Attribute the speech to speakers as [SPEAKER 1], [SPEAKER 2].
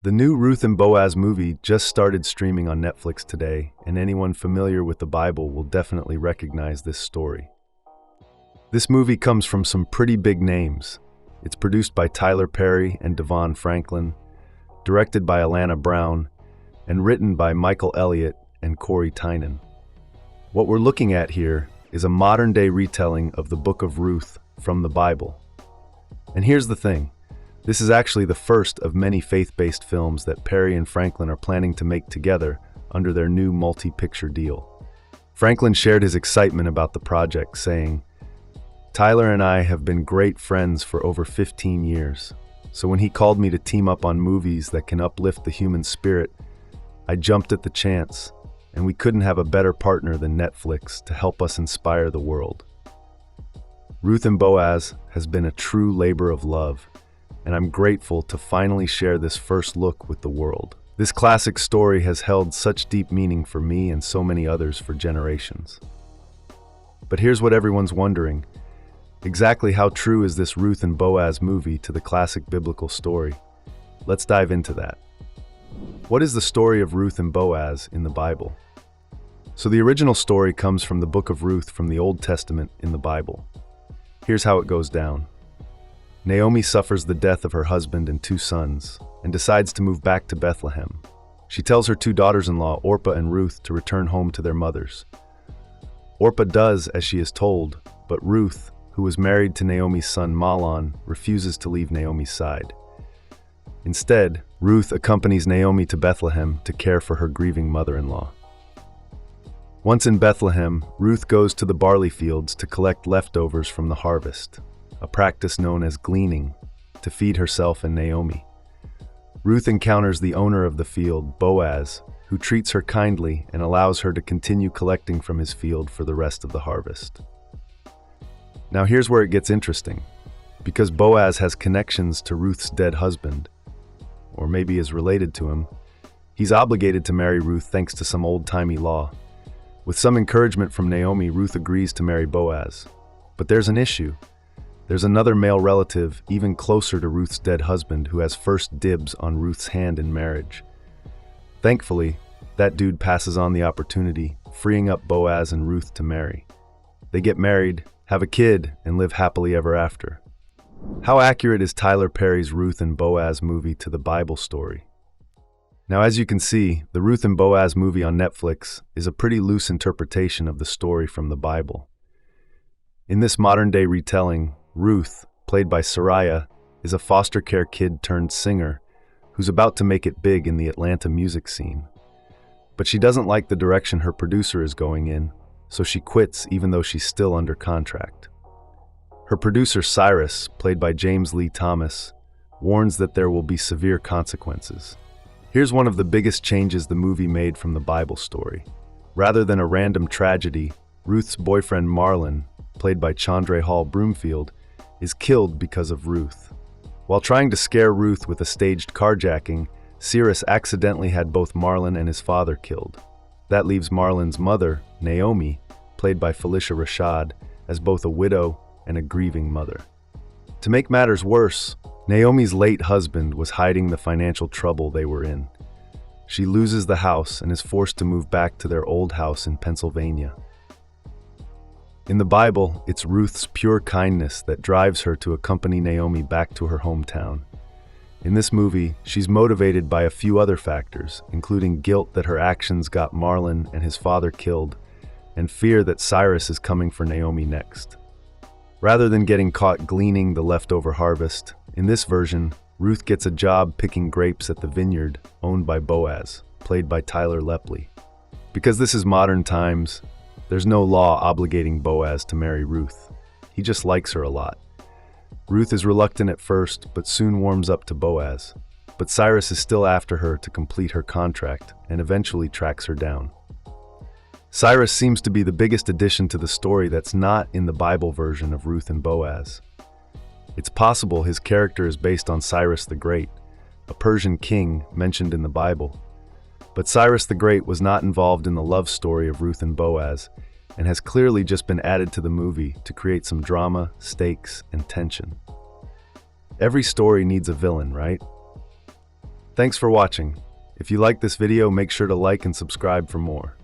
[SPEAKER 1] The new Ruth and Boaz movie just started streaming on Netflix today, and anyone familiar with the Bible will definitely recognize this story. This movie comes from some pretty big names. It's produced by Tyler Perry and DeVon Franklin, directed by Alana Brown, and written by Michael Elliott and Corey Tynan. What we're looking at here is a modern-day retelling of the Book of Ruth from the Bible. And here's the thing. This is actually the first of many faith-based films that Perry and Franklin are planning to make together under their new multi-picture deal. Franklin shared his excitement about the project, saying, "Tyler and I have been great friends for over 15 years, so when he called me to team up on movies that can uplift the human spirit, I jumped at the chance, and we couldn't have a better partner than Netflix to help us inspire the world." Ruth and Boaz has been a true labor of love, and I'm grateful to finally share this first look with the world. This classic story has held such deep meaning for me and so many others for generations. But here's what everyone's wondering. Exactly how true is this Ruth and Boaz movie to the classic biblical story? Let's dive into that. What is the story of Ruth and Boaz in the Bible? So the original story comes from the Book of Ruth from the Old Testament in the Bible. Here's how it goes down. Naomi suffers the death of her husband and 2 sons and decides to move back to Bethlehem. She tells her 2 daughters-in-law, Orpah and Ruth, to return home to their mothers. Orpah does as she is told, but Ruth, who was married to Naomi's son Mahlon, refuses to leave Naomi's side. Instead, Ruth accompanies Naomi to Bethlehem to care for her grieving mother-in-law. Once in Bethlehem, Ruth goes to the barley fields to collect leftovers from the harvest, a practice known as gleaning, to feed herself and Naomi. Ruth encounters the owner of the field, Boaz, who treats her kindly and allows her to continue collecting from his field for the rest of the harvest. Now here's where it gets interesting. Because Boaz has connections to Ruth's dead husband, or maybe is related to him, he's obligated to marry Ruth thanks to some old-timey law. With some encouragement from Naomi, Ruth agrees to marry Boaz. But there's an issue. There's another male relative even closer to Ruth's dead husband who has first dibs on Ruth's hand in marriage. Thankfully, that dude passes on the opportunity, freeing up Boaz and Ruth to marry. They get married, have a kid, and live happily ever after. How accurate is Tyler Perry's Ruth and Boaz movie to the Bible story? Now, as you can see, the Ruth and Boaz movie on Netflix is a pretty loose interpretation of the story from the Bible. In this modern-day retelling, Ruth, played by Syrus, is a foster care kid turned singer who's about to make it big in the Atlanta music scene. But she doesn't like the direction her producer is going in, so she quits even though she's still under contract. Her producer Syrus, played by James Lee Thomas, warns that there will be severe consequences. Here's one of the biggest changes the movie made from the Bible story. Rather than a random tragedy, Ruth's boyfriend Marlon, played by Chandra Hall Broomfield, is killed because of Ruth. While trying to scare Ruth with a staged carjacking, Syrus accidentally had both Marlon and his father killed. That leaves Marlon's mother, Naomi, played by Phylicia Rashad, as both a widow and a grieving mother. To make matters worse, Naomi's late husband was hiding the financial trouble they were in. She loses the house and is forced to move back to their old house in Pennsylvania. In the Bible, it's Ruth's pure kindness that drives her to accompany Naomi back to her hometown. In this movie, she's motivated by a few other factors, including guilt that her actions got Marlon and his father killed, and fear that Syrus is coming for Naomi next. Rather than getting caught gleaning the leftover harvest, in this version, Ruth gets a job picking grapes at the vineyard owned by Boaz, played by Tyler Lepley. Because this is modern times, there's no law obligating Boaz to marry Ruth. He just likes her a lot. Ruth is reluctant at first, but soon warms up to Boaz. But Syrus is still after her to complete her contract and eventually tracks her down. Syrus seems to be the biggest addition to the story that's not in the Bible version of Ruth and Boaz. It's possible his character is based on Cyrus the Great, a Persian king mentioned in the Bible. But Cyrus the Great was not involved in the love story of Ruth and Boaz, and has clearly just been added to the movie to create some drama, stakes, and tension. Every story needs a villain, right? Thanks for watching. If you like this video, make sure to like and subscribe for more.